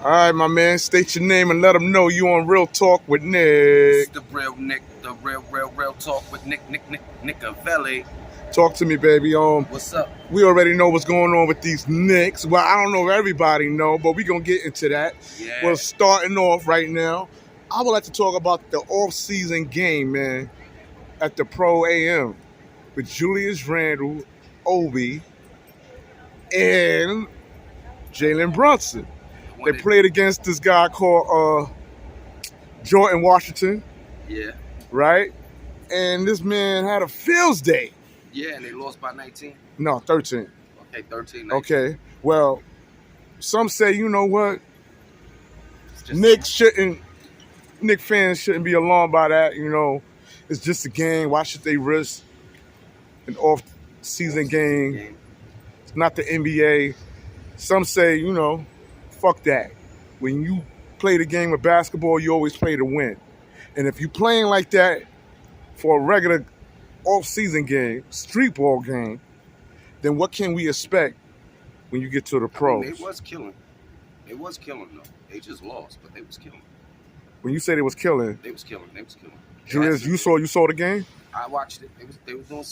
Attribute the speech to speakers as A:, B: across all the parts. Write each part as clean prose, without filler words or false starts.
A: All right, my man, state your name and let them know you on Real Talk with
B: This is
A: Nick.
B: the real Nick, the real talk with Nick
A: Talk to me, baby.
B: What's up?
A: We already know what's going on with these Knicks. Well, I don't know if everybody know, but we gonna get into that.
B: Yeah.
A: We're starting off right now. I would like to talk about the off-season game, man, at the Pro AM with Julius Randle, Obi, and Jalen Brunson. They played against this guy called Jordan Washington,
B: Yeah.
A: right? And this man had a fields day.
B: Yeah, and they lost by 19.
A: No, 13.
B: Okay, 13. 19.
A: Okay. Well, some say, you know what? Nick fans shouldn't be alarmed by that. You know, it's just a game. Why should they risk an off-season game? It's not the NBA. Some say, you know, fuck that. When you play the game of basketball, you always play to win. And if you're playing like that for a regular off-season game, street ball game, then what can we expect when you get to the pros?
B: They was killing. They was killing, though. They just lost, but they was killing.
A: When you say they was killing,
B: they was killing. They was killing.
A: Julius, you saw the game?
B: I watched it. They was doing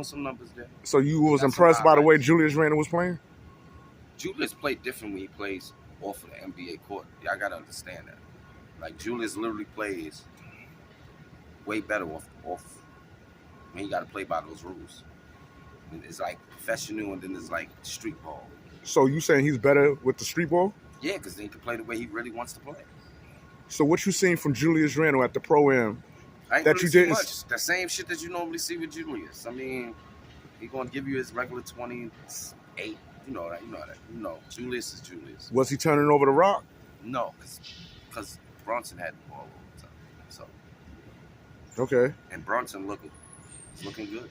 B: some numbers there.
A: So you was impressed by the way Julius Randle was playing?
B: Julius played different when he plays off of the NBA court. Y'all gotta understand that. Like Julius literally plays way better off when he gotta play by those rules. It's like professional and then it's like street ball.
A: So you saying he's better with the street ball?
B: Yeah, because then he can play the way he really wants to play.
A: So what you seen from Julius Randle at the Pro Am
B: that really you didn't? Much. The same shit that you normally see with Julius. I mean, he gonna give you his regular 28. You know that. You know, Julius is Julius.
A: Was he turning over the rock?
B: No, because Brunson had the ball all the time. So.
A: Okay.
B: And Brunson looking good.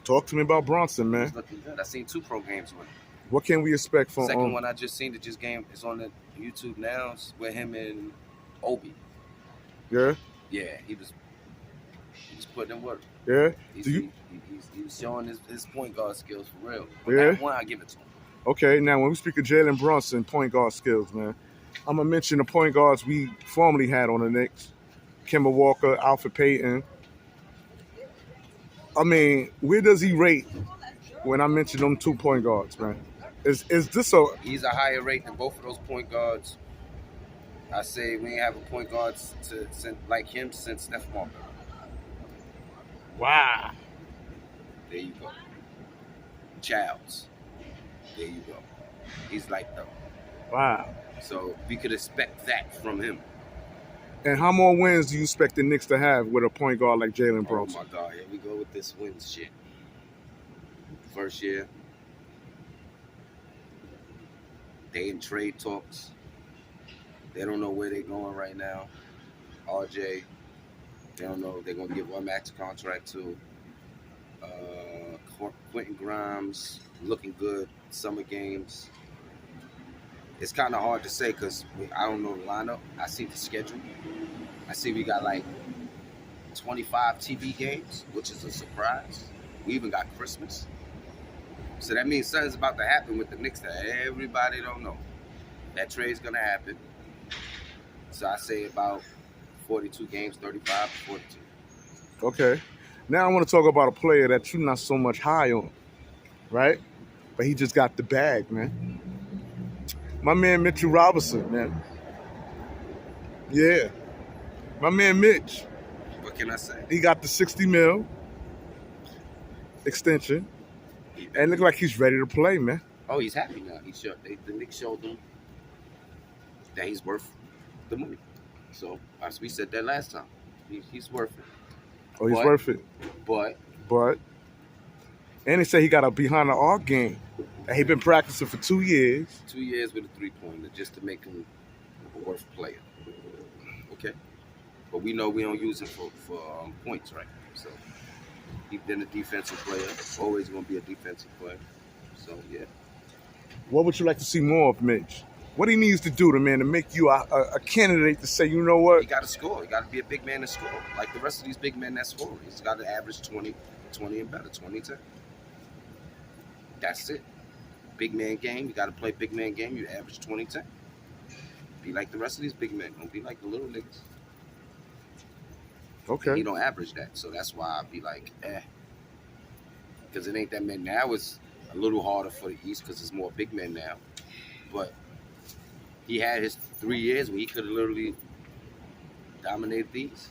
A: Talk to me about Brunson, man.
B: He's looking good. I seen 2 pro games with him.
A: What can we expect from?
B: Second one I just seen, the game is on the YouTube now. It's with him and Obi.
A: Yeah.
B: Yeah, he was putting in work.
A: Yeah.
B: He was showing his point guard skills for real. But
A: yeah.
B: That one I give it to him.
A: Okay, now when we speak of Jalen Brunson point guard skills, man, I'm gonna mention the point guards we formerly had on the Knicks: Kemba Walker, Alfred Payton. I mean, where does he rate when I mention them 2 point guards, man? Is this a?
B: He's a higher rate than both of those point guards. I say we ain't have a point guard like him since Steph Marker.
A: Wow.
B: There you go. Childs. There you go. He's like them.
A: Wow.
B: So we could expect that from him.
A: And how more wins do you expect the Knicks to have with a point guard like Jalen Brunson?
B: Oh my God, here we go with this wins shit. First year, they in trade talks. They don't know where they're going right now. RJ, they don't know if they're going to give one max contract to. Quentin Grimes, looking good, summer games. It's kind of hard to say because I don't know the lineup. I see the schedule. I see we got like 25 TV games, which is a surprise. We even got Christmas. So that means something's about to happen with the Knicks that everybody don't know. That trade's going to happen. So I say about 42 games, 35 to 42.
A: Okay. Now I want to talk about a player that you're not so much high on, right? But he just got the bag, man. My man Mitchell Robinson, man. Yeah. My man Mitch.
B: What can I say?
A: He got the 60 mil extension. And look like he's ready to play, man.
B: Oh, he's happy now. The Knicks showed him that he's worth the money. So, as we said that last time, he's worth it.
A: Oh, he's worth it.
B: But.
A: And they say he got a behind the arc game. He been practicing for 2 years.
B: 2 years with a 3-pointer just to make him a worth player. Okay? But we know we don't use him for points, right? So he's been a defensive player. Always going to be a defensive player. So, yeah.
A: What would you like to see more of Mitch? What he needs to do to make you a candidate to say, you know what?
B: He got to score. He got to be a big man to score. Like the rest of these big men that score. He's got to average 20 and better, 20-10. That's it. Big man game. You got to play big man game. You average 20-10. Be like the rest of these big men. Don't be like the little niggas.
A: Okay.
B: And he don't average that. So that's why I be like, because it ain't that many. Now it's a little harder for the East because there's more big men now. But he had his 3 years where he could have literally dominated these.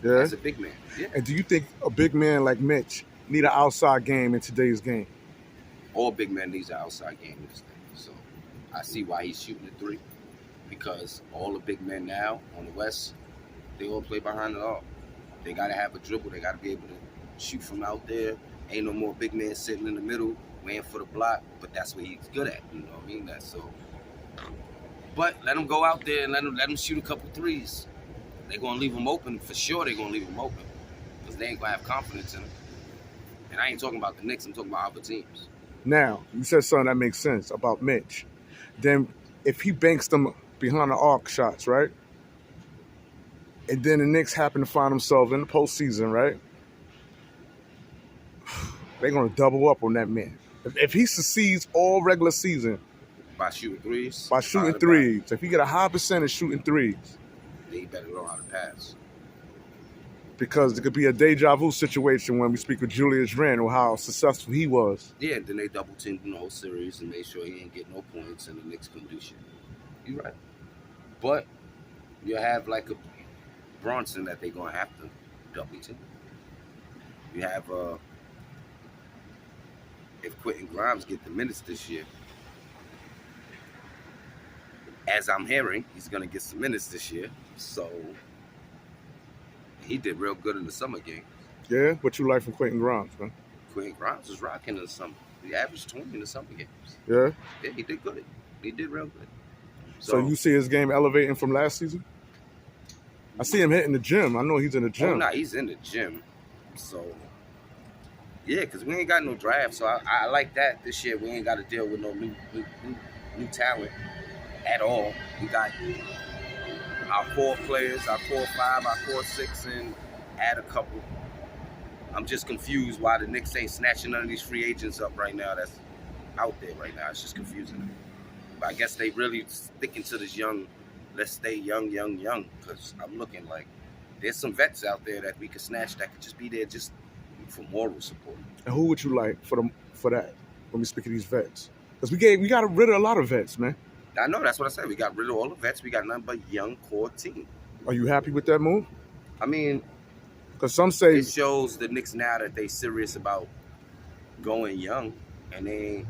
A: Yeah.
B: As a big man. Yeah.
A: And do you think a big man like Mitch need an outside game in today's game?
B: All big men needs an outside game in this thing. So I see why he's shooting the three. Because all the big men now on the West, they all play behind the arc. They got to have a dribble. They got to be able to shoot from out there. Ain't no more big men sitting in the middle waiting for the block. But that's what he's good at. You know what I mean? That's so. But let him go out there and let him shoot a couple threes. They're going to leave him open. For sure they're going to leave him open. Because they ain't going to have confidence in him. And I ain't talking about the Knicks. I'm talking about other teams.
A: Now, you said something that makes sense about Mitch. Then if he banks them behind the arc shots, right? And then the Knicks happen to find themselves in the postseason, right? They're going to double up on that man. If he succeeds all regular season.
B: By shooting threes?
A: By shooting threes. If he get a high percentage shooting threes.
B: Then he better learn how to pass.
A: Because it could be a deja vu situation when we speak of Julius Randle, how successful he was.
B: Yeah, then they double teamed him the whole series and made sure he didn't get no points and the Knicks couldn't do shit. You're right. But you have like a Brunson that they're going to have to double team. You have, if Quentin Grimes get the minutes this year, as I'm hearing, he's going to get some minutes this year. So he did real good in the summer game.
A: Yeah? What you like from Quentin Grimes, man?
B: Quentin Grimes was rocking in the summer. He averaged 20 in the summer games.
A: Yeah?
B: Yeah, he did good. He did real good.
A: So you see his game elevating from last season? I see him hitting the gym. I know he's in the gym.
B: Oh, no, he's in the gym. So, yeah, because we ain't got no draft. So I like that this year. We ain't got to deal with no new talent at all. We got our 4 players, our 4, 5, our 4, 6, and add a couple. I'm just confused why the Knicks ain't snatching none of these free agents up right now that's out there right now. It's just confusing. But I guess they really sticking to this young, let's stay young, because I'm looking like there's some vets out there that we could snatch that could just be there just for moral support.
A: And who would you like for that when we speak of these vets? Because we got rid of a lot of vets, man.
B: I know, that's what I said. We got rid of all the vets. We got nothing but young core team.
A: Are you happy with that move?
B: I mean,
A: because some say
B: it shows the Knicks now that they serious about going young and they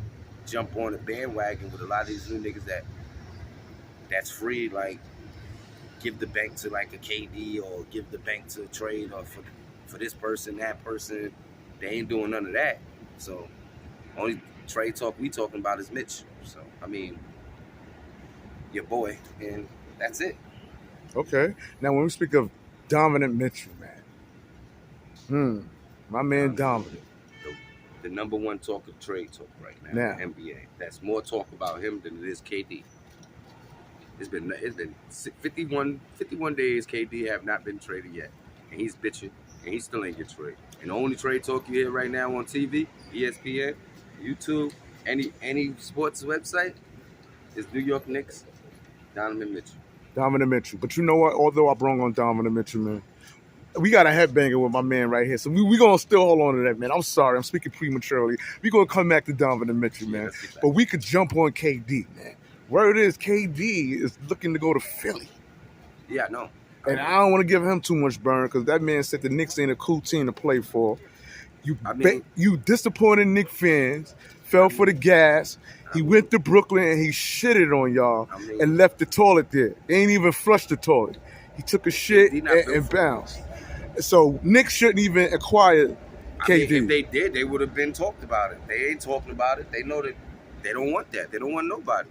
B: jump on the bandwagon with a lot of these new niggas that's free, like give the bank to like a KD or give the bank to a trade or for this person, that person. They ain't doing none of that. So only trade talk we talking about is Mitch. So I mean, your boy, and that's it.
A: Okay. Now when we speak of Donovan Mitchell, man. My man Donovan.
B: The number one talk of trade talk right now in the NBA. That's more talk about him than it is KD. It's been 51 days KD have not been traded yet. And he's bitching, and he still ain't get traded. And the only trade talk you hear right now on TV, ESPN, YouTube, any sports website is New York Knicks, Donovan Mitchell.
A: Donovan Mitchell. But you know what? Although I brung on Donovan Mitchell, man, we got a headbanger with my man right here. So we going to still hold on to that, man. I'm sorry. I'm speaking prematurely. We going to come back to Donovan Mitchell, man. But we could jump on KD, man. Word is KD is looking to go to Philly.
B: Yeah, I know.
A: And I don't want to give him too much burn because that man said the Knicks ain't a cool team to play for. You disappointed Knicks fans, fell for the gas. He went to Brooklyn and he shitted on y'all and left the toilet there. He ain't even flushed the toilet. He took a shit and bounced. So Knicks shouldn't even acquire KD.
B: If they did, they would have been talked about it. They ain't talking about it. They know that they don't want that. They don't want nobody.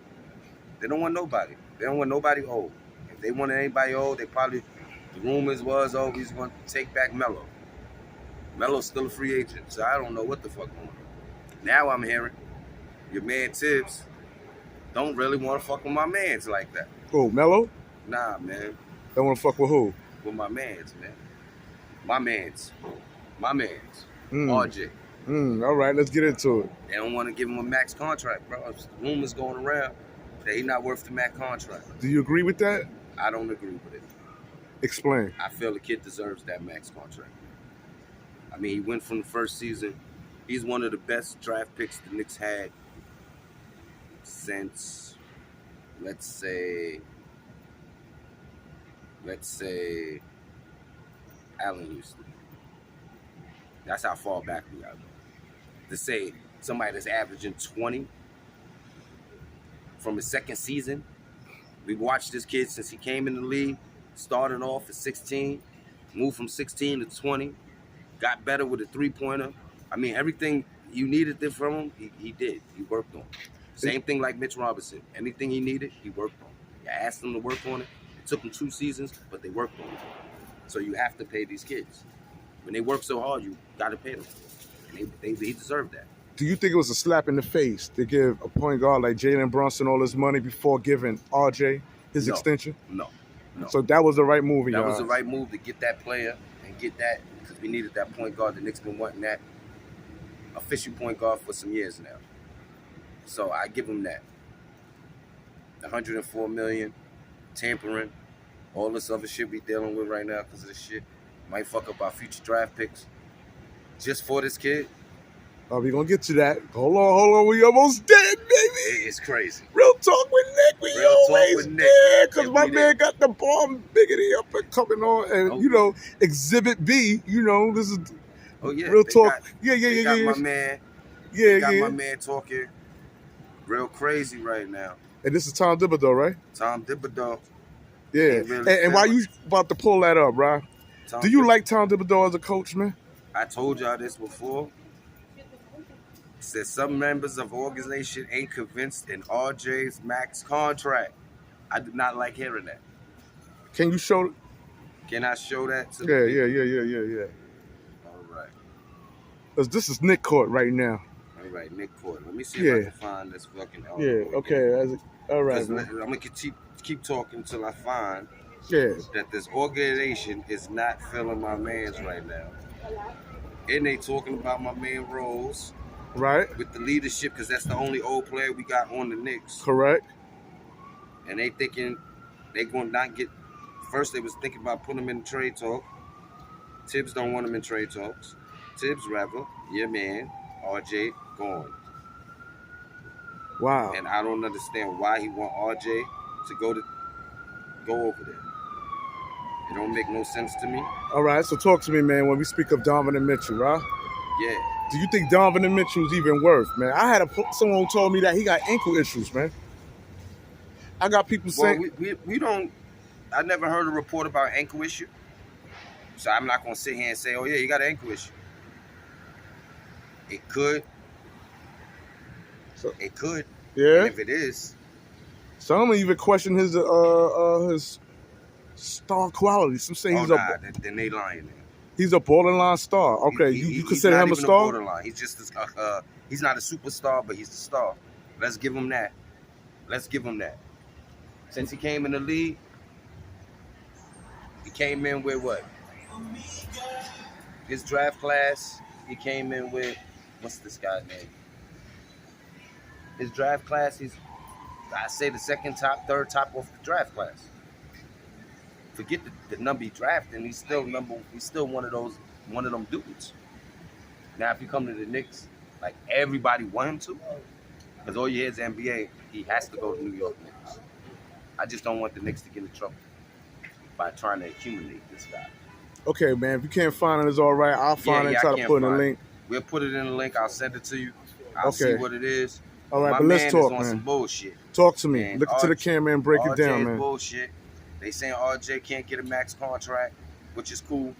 B: They don't want nobody. They don't want nobody old. If they wanted anybody old, they probably, the rumors was, he's going to take back Melo. Melo's still a free agent, so I don't know what the fuck going on. Now I'm hearing your man Tibbs don't really want to fuck with my mans like that.
A: Who, Melo?
B: Nah, man.
A: Don't want to fuck with who?
B: With my mans, man. My mans. RJ.
A: All right, let's get into it.
B: They don't want to give him a max contract, bro. Rumors going around. that he's not worth the max contract.
A: Do you agree with that?
B: I don't agree with it.
A: Explain.
B: I feel the kid deserves that max contract. I mean, he went from the first season. He's one of the best draft picks the Knicks had since, let's say Allen Houston. That's how far back we are. To say somebody that's averaging 20 from his second season. We watched this kid since he came in the league, started off at 16, moved from 16 to 20, got better with a three-pointer. I mean, everything you needed from him, he did. He worked on. Same thing like Mitch Robinson. Anything he needed, he worked on. You asked him to work on it. It took him 2 seasons, but they worked on it. So you have to pay these kids. When they work so hard, you got to pay them. And he deserved that.
A: Do you think it was a slap in the face to give a point guard like Jalen Brunson all his money before giving RJ his extension?
B: No.
A: So that was the right move.
B: That was the right move to get that player and get that, because we needed that point guard. The Knicks been wanting that official point guard for some years now. So I give him that. $104 million, tampering, all this other shit we dealing with right now because of this shit. Might fuck up our future draft picks. Just for this kid.
A: Oh, we gonna get to that. Hold on. We almost dead, baby.
B: It's crazy.
A: Real talk with Nick. We always dead because my man got the bomb biggity up and coming on, and you know, Exhibit B. You know, this is real talk. Yeah.
B: My man. My man talking real crazy right now.
A: And this is Tom Thibodeau, right?
B: Tom Thibodeau.
A: Yeah. And while you about to pull that up, right? Do you like Tom Thibodeau as a coach, man?
B: I told y'all this before. Said some members of the organization ain't convinced in RJ's max contract. I do not like hearing that.
A: Can you show?
B: Can I show that to
A: Yeah.
B: All right.
A: Because this is Nick Court right now.
B: All right, Nick Court. Let me see if I can find this fucking article.
A: Okay. All right.
B: I'm going to keep talking until I find
A: that
B: this organization is not filling my mans right now. And they talking about my man Rose.
A: Right.
B: With the leadership, because that's the only old player we got on the Knicks.
A: Correct.
B: And they thinking they going to not get. First, they was thinking about putting him in trade talk. Tibbs don't want him in trade talks. Tibbs rather, your man, RJ, gone.
A: Wow.
B: And I don't understand why he want RJ to go over there. It don't make no sense to me.
A: All right, so talk to me, man, when we speak of Donovan Mitchell, right?
B: Yeah.
A: Do you think Donovan Mitchell's even worth, man? I had someone who told me that he got ankle issues, man. I got people saying...
B: we don't... I never heard a report about ankle issue. So I'm not going to sit here and say, oh, yeah, he got an ankle issue. It could. It could.
A: Yeah.
B: And if it is...
A: Some even question his star quality. Some say he's
B: then they lying there.
A: He's a borderline star. Okay, you consider him a star?
B: Borderline. He's just he's not a superstar, but he's a star. Let's give him that. Since he came in the league, he came in with what? His draft class, he came in with, what's this guy's name? His draft class, I say the third top of the draft class. Forget the number he drafted, and he's still one of them dudes. Now, if you come to the Knicks, like everybody want him to, because all you hear is NBA, he has to go to New York Knicks. I just don't want the Knicks to get in trouble by trying to accumulate this guy.
A: Okay, man. If you can't find it, it's all right. I'll find it and try to put in a link.
B: We'll put it in the link. I'll send it to you. I'll see what it is.
A: All right, but let's talk, man.
B: Some bullshit.
A: Talk to me. Look to the camera and break it down, man.
B: Bullshit. They saying RJ can't get a max contract, which is cool.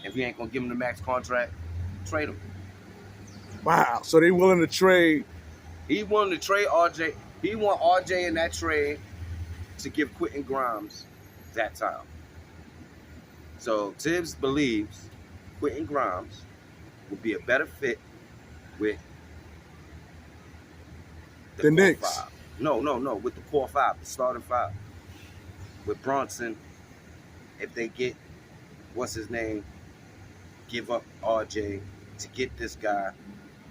B: If you ain't gonna give him the max contract, trade him.
A: Wow. So they willing to trade?
B: He willing to trade RJ. He want RJ in that trade to give Quentin Grimes that time. So Tibbs believes Quentin Grimes will be a better fit with
A: the Knicks.
B: No, with the core 5, the starting 5. With Brunson, if they get, what's his name, give up RJ to get this guy,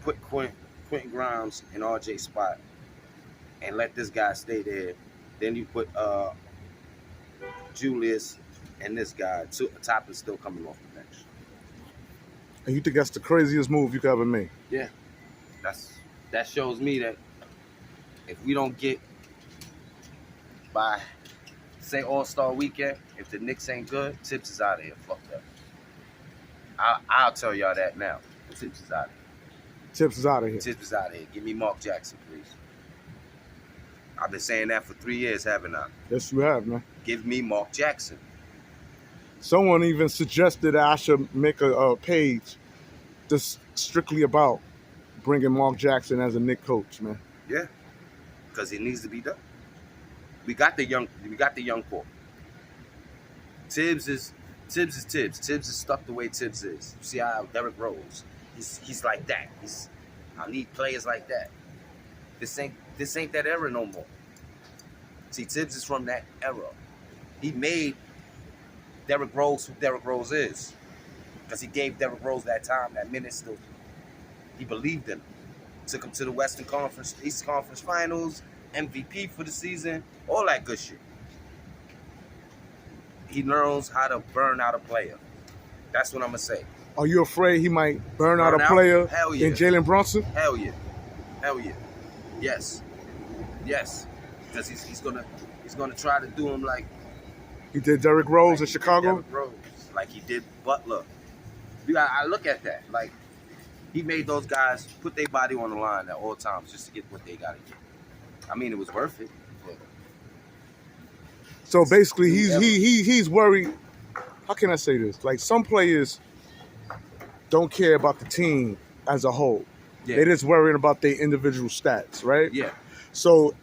B: put Quentin Grimes in RJ's spot, and let this guy stay there. Then you put Julius and this guy. Top is still coming off the bench.
A: And you think that's the craziest move you could ever make?
B: Yeah, that shows me that if we don't get by, say, All-Star Weekend, if the Knicks ain't good, Tibbs is out of here. Fuck that. I'll tell y'all that now. Tibbs is out of here.
A: Tibbs is out of here.
B: Tibbs is out of here. Give me Mark Jackson, please. I've been saying that for 3 years, haven't I?
A: Yes, you have, man.
B: Give me Mark Jackson.
A: Someone even suggested that I should make a page just strictly about bringing Mark Jackson as a Knicks coach, man.
B: Yeah, because it needs to be done. We got the young core. Tibbs is Tibbs. Tibbs is stuck the way Tibbs is. You see how Derrick Rose, he's like that. I need players like that. This ain't that era no more. See, Tibbs is from that era. He made Derrick Rose who Derrick Rose is. Because he gave Derrick Rose that time, that minutes still. He believed in him. Took him to the Eastern Conference Finals, MVP for the season, all that good shit. He knows how to burn out a player. That's what I'm going to say.
A: Are you afraid he might burn out a player
B: Hell yeah.
A: in Jalen Brunson?
B: Hell yeah. Hell yeah. Yes. Yes. Because he's gonna try to do him like
A: he did Derrick Rose in Chicago?
B: Derrick Rose, like he did Butler. I look at that. Like, he made those guys put their body on the line at all times just to get what they got to get. I mean, it was worth it. But
A: so basically, he's worried. How can I say this? Like, some players don't care about the team as a whole.
B: Yeah.
A: They're just worrying about their individual stats, right?
B: Yeah.
A: So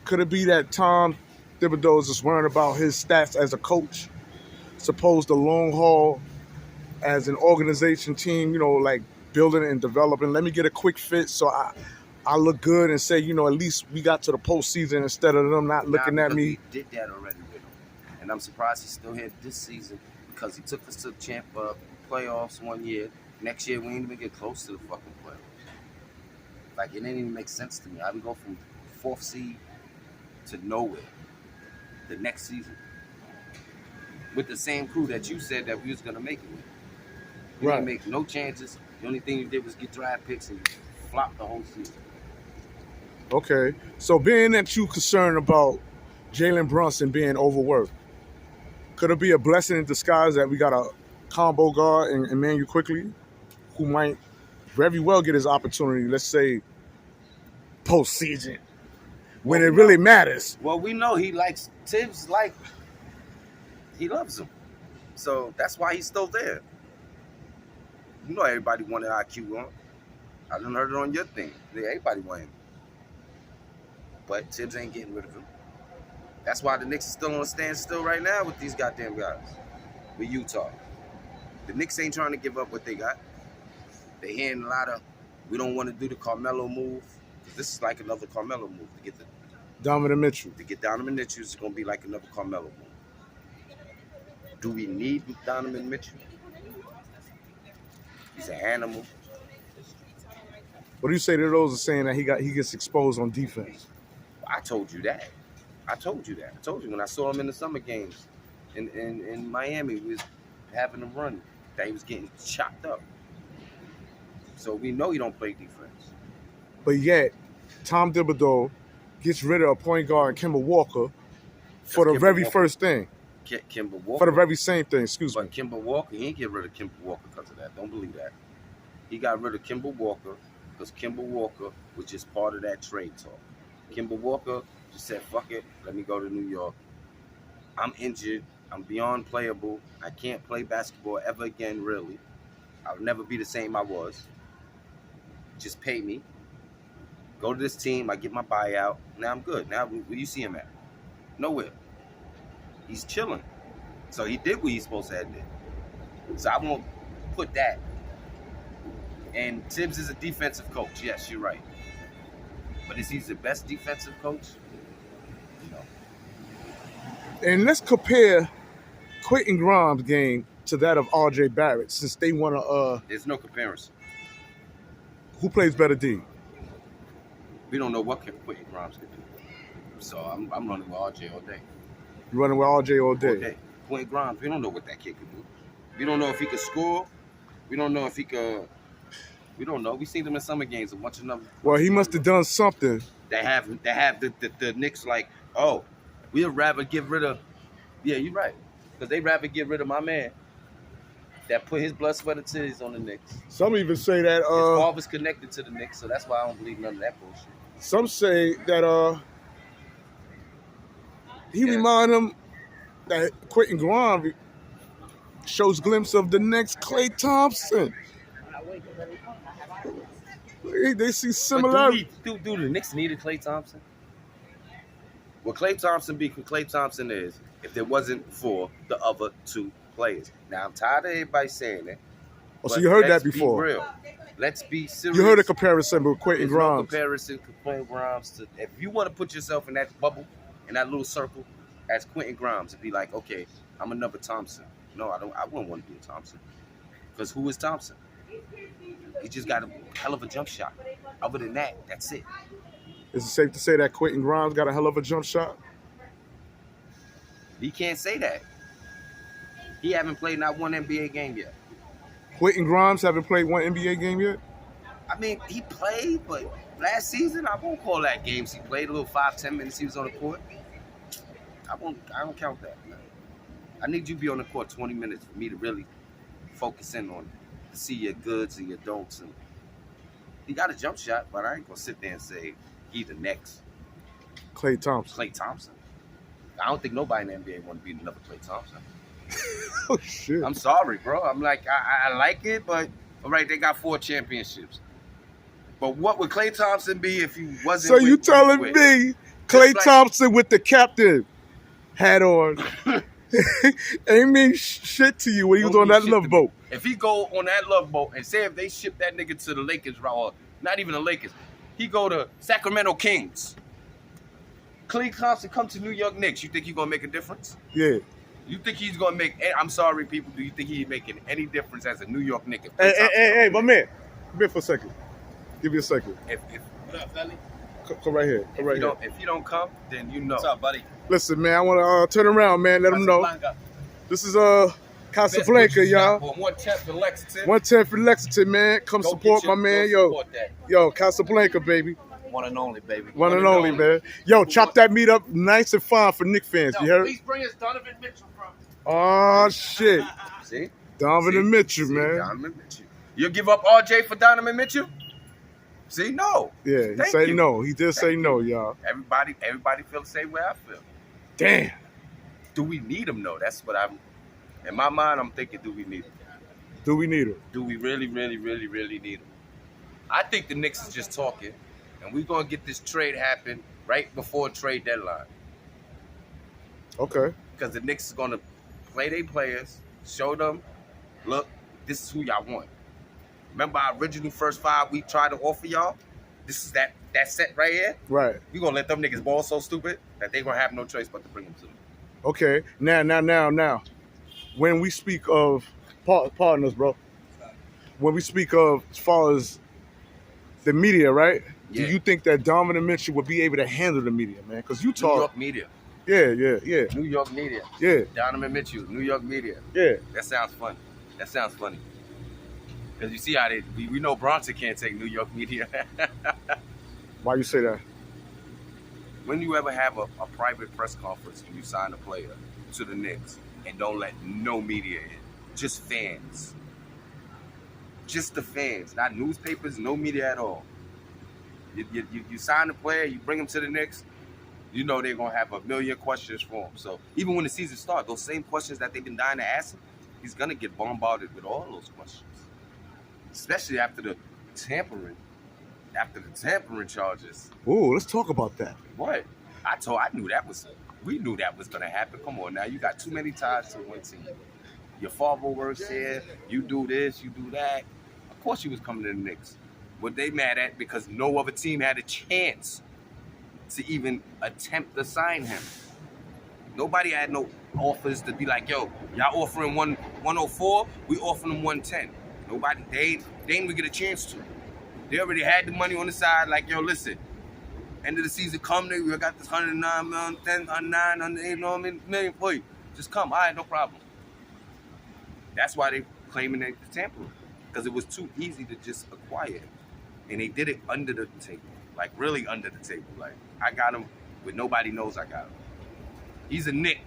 A: could it be that Tom Thibodeau is just worrying about his stats as a coach, supposed to long haul as an organization team, like building and developing? Let me get a quick fit so I look good and say, at least we got to the postseason instead of them not looking at me.
B: He did that already with him. And I'm surprised he's still here this season because he took us to the playoffs one year. Next year, we didn't even get close to the fucking playoffs. Like, it didn't even make sense to me. I would go from 4th seed to nowhere the next season with the same crew that you said that we was going to make it with. You didn't make no chances. The only thing you did was get draft picks and flop the whole season.
A: Okay. So being that you concerned about Jalen Brunson being overworked, could it be a blessing in disguise that we got a combo guard in Emmanuel Quickly who might very well get his opportunity, let's say, postseason, when it really matters?
B: Well, we know he likes Tibbs, he loves him. So that's why he's still there. You know everybody wanted IQ on. I done heard it on your thing. Everybody wanted him. But Tibbs ain't getting rid of him. That's why the Knicks is still on a standstill right now with these goddamn guys. With Utah. The Knicks ain't trying to give up what they got. They hearing a lot of, we don't want to do the Carmelo move. This is like another Carmelo move to get
A: Donovan Mitchell.
B: To get Donovan Mitchell is going to be like another Carmelo move. Do we need Donovan Mitchell? He's an animal.
A: What do you say to those that are saying that he gets exposed on defense?
B: I told you that. I told you when I saw him in the summer games in Miami, we was having a run that he was getting chopped up. So we know he don't play defense.
A: But yet, Tom Thibodeau gets rid of a point guard, Kemba Walker, for the very first thing.
B: Kemba Walker.
A: For the very same thing, excuse me.
B: But Kemba Walker, he ain't get rid of Kemba Walker because of that. Don't believe that. He got rid of Kemba Walker because Kemba Walker was just part of that trade talk. Kemba Walker just said, fuck it, let me go to New York. I'm injured. I'm beyond playable. I can't play basketball ever again, really. I'll never be the same I was. Just pay me. Go to this team. I get my buyout. Now I'm good. Now, where you see him at? Nowhere. He's chilling. So he did what he's supposed to have did. So I won't put that. And Tibbs is a defensive coach. Yes, you're right. But is he the best defensive coach? No.
A: And let's compare Quentin Grimes' game to that of R.J. Barrett, since they want to...
B: There's no comparison.
A: Who plays better D?
B: We don't know what Quentin Grimes can do. So I'm running with RJ all day.
A: You running with RJ all day.
B: Okay. Quentin Grimes, we don't know what that kid can do. We don't know if he could score. We don't know if he could. We don't know. We seen him in summer games a bunch of numbers.
A: Well, he must have done something.
B: They have the Knicks like, oh, we'd rather get rid of. Yeah, you're right. Because they'd rather get rid of my man that put his blood, sweat, and tears on the Knicks.
A: Some even say that
B: his father's connected to the Knicks, so that's why I don't believe none of that bullshit.
A: Some say that he remind him that Quentin Grimes shows glimpse of the next Klay Thompson. They see similarity.
B: Do the Knicks need a Klay Thompson? Would Klay Thompson be Klay Thompson is if there wasn't for the other two players? Now, I'm tired of everybody saying that.
A: Oh, so you heard that before.
B: Be real. Let's be serious.
A: You heard a comparison with Quentin Grimes.
B: No comparison to Quentin Grimes. If you want to put yourself in that bubble, in that little circle, as Quentin Grimes, it'd be like, okay, I'm another Thompson. No, I don't. I wouldn't want to be a Thompson. Because who is Thompson? He just got a hell of a jump shot. Other than that, that's it.
A: Is it safe to say that Quentin Grimes got a hell of a jump shot?
B: He can't say that. He haven't played not one NBA game yet.
A: Quentin Grimes haven't played one NBA game yet?
B: I mean, he played, but last season, I won't call that games he played. A little 5-10 minutes he was on the court. I don't count that, man. I need you to be on the court 20 minutes for me to really focus in on it, to see your goods and your don'ts. And he got a jump shot, but I ain't gonna sit there and say he the next
A: Klay Thompson.
B: Klay Thompson. I don't think nobody in the NBA want to be another Klay Thompson.
A: Oh shit!
B: I'm sorry, bro. I'm like I like it, but all right, they got 4 championships. But what would Klay Thompson be if he wasn't?
A: So you telling me Klay Thompson with the captain hat on ain't mean shit to you when he was on that love boat?
B: If he go on that love boat and say if they ship that nigga to the Lakers, or not even the Lakers, he go to Sacramento Kings. Klay Thompson come to New York Knicks. You think he's gonna make a difference?
A: Yeah.
B: You think he's gonna make? I'm sorry, people. Do you think he's making any difference as a New York Knick?
A: Hey, my man. Come here for a second. Give me a second.
B: What up, Felly?
A: Come right here. Come right here.
B: If you don't come, then you know. What's up, buddy?
A: Listen, man. I want to turn around, man. Let them know. This is Casablanca, y'all.
B: 110th in Lexington.
A: 110th in Lexington, man. Come support my man, yo, Casablanca, baby.
B: One and only, baby.
A: One and only, man. Yo, chop that meat up nice and fine for Knicks fans. You heard?
C: Please bring us Donovan Mitchell from.
A: Oh shit.
B: See?
A: Donovan Mitchell, man.
B: Donovan Mitchell. You give up RJ for Donovan Mitchell? See, no.
A: Yeah, he say no. He did say no, y'all.
B: Everybody feel the same way I feel.
A: Damn.
B: Do we need him though? That's what I'm. In my mind, I'm thinking, do we need him?
A: Do we need him?
B: Do we really, really, really, really need him? I think the Knicks is just talking, and we're gonna get this trade happen right before trade deadline.
A: Okay.
B: Because the Knicks is gonna play their players, show them, look, this is who y'all want. Remember our original first 5 we tried to offer y'all? This is that set right here?
A: Right.
B: We gonna let them niggas ball so stupid that they gonna have no choice but to bring them to them.
A: Okay. Now. When we speak of partners, bro. When we speak of as far as the media, right?
B: Yeah.
A: Do you think that Donovan Mitchell would be able to handle the media, man? Because you talk.
B: New York media.
A: Yeah.
B: New York media.
A: Yeah.
B: Donovan Mitchell, New York media.
A: Yeah.
B: That sounds funny. Because you see how we know Brunson can't take New York media.
A: Why you say that?
B: When you ever have a private press conference and you sign a player to the Knicks and don't let no media in, just fans. Just the fans, not newspapers, no media at all. You sign a player, you bring him to the Knicks, you know they're going to have a million questions for him. So even when the season starts, those same questions that they've been dying to ask him, he's going to get bombarded with all those questions. Especially after the tampering charges.
A: Ooh, let's talk about that.
B: What? We knew that was going to happen. Come on now, you got too many ties to one team. Your father works here, you do this, you do that. Of course you was coming to the Knicks. What they mad at because no other team had a chance to even attempt to sign him. Nobody had no offers to be like, yo, y'all offering 104, we offering them 110. Nobody, they didn't even get a chance to. They already had the money on the side, like, yo, listen, End of the season come, nigga, we got this 109 million, 10, 109, 108, you know what I mean, million for you. Just come, all right, no problem. That's why they claiming they tampering, because it was too easy to just acquire him. And they did it under the table, like really under the table. Like, I got him when nobody knows I got him. He's a Knick,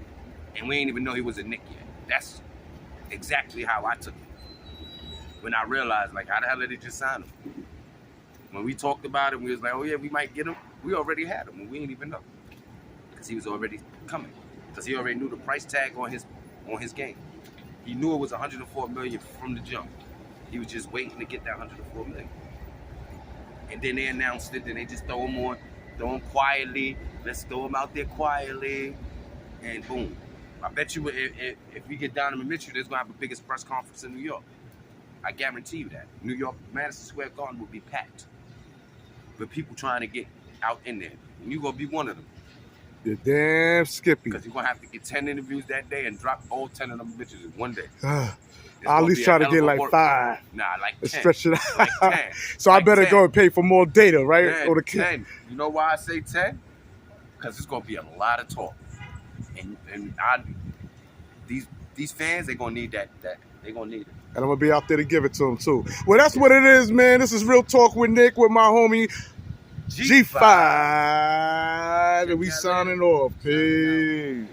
B: and we ain't even know he was a Knick yet. That's exactly how I took it. When I realized, like, how the hell did they just sign him? When we talked about it, we was like, oh yeah, we might get him. We already had him, and we didn't even know, because he was already coming. Because he already knew the price tag on his game. He knew it was 104 million from the jump. He was just waiting to get that 104 million. And then they announced it, then they just throw him quietly. Let's throw him out there quietly, and boom. I bet you if we get Donovan Mitchell, there's gonna have the biggest press conference in New York. I guarantee you that. New York, Madison Square Garden will be packed with people trying to get out in there. And you're gonna be one of them.
A: You're damn Skippy.
B: Because you're gonna have to get 10 interviews that day and drop all 10 of them bitches in one day.
A: I'll at least try to get like 5.
B: Nah, like 10.
A: Stretch it out.
B: Like 10.
A: So
B: like
A: I better
B: 10.
A: go and pay for more data, right?
B: Yeah,
A: Or the
B: 10. You know why I say 10? Because it's gonna be a lot of talk. And these fans, they're gonna need that. They're gonna need it.
A: And I'm gonna be out there to give it to them too. Well, that's what it is, man. This is Real Talk with Nick, with my homie G5. And we signing off. Peace.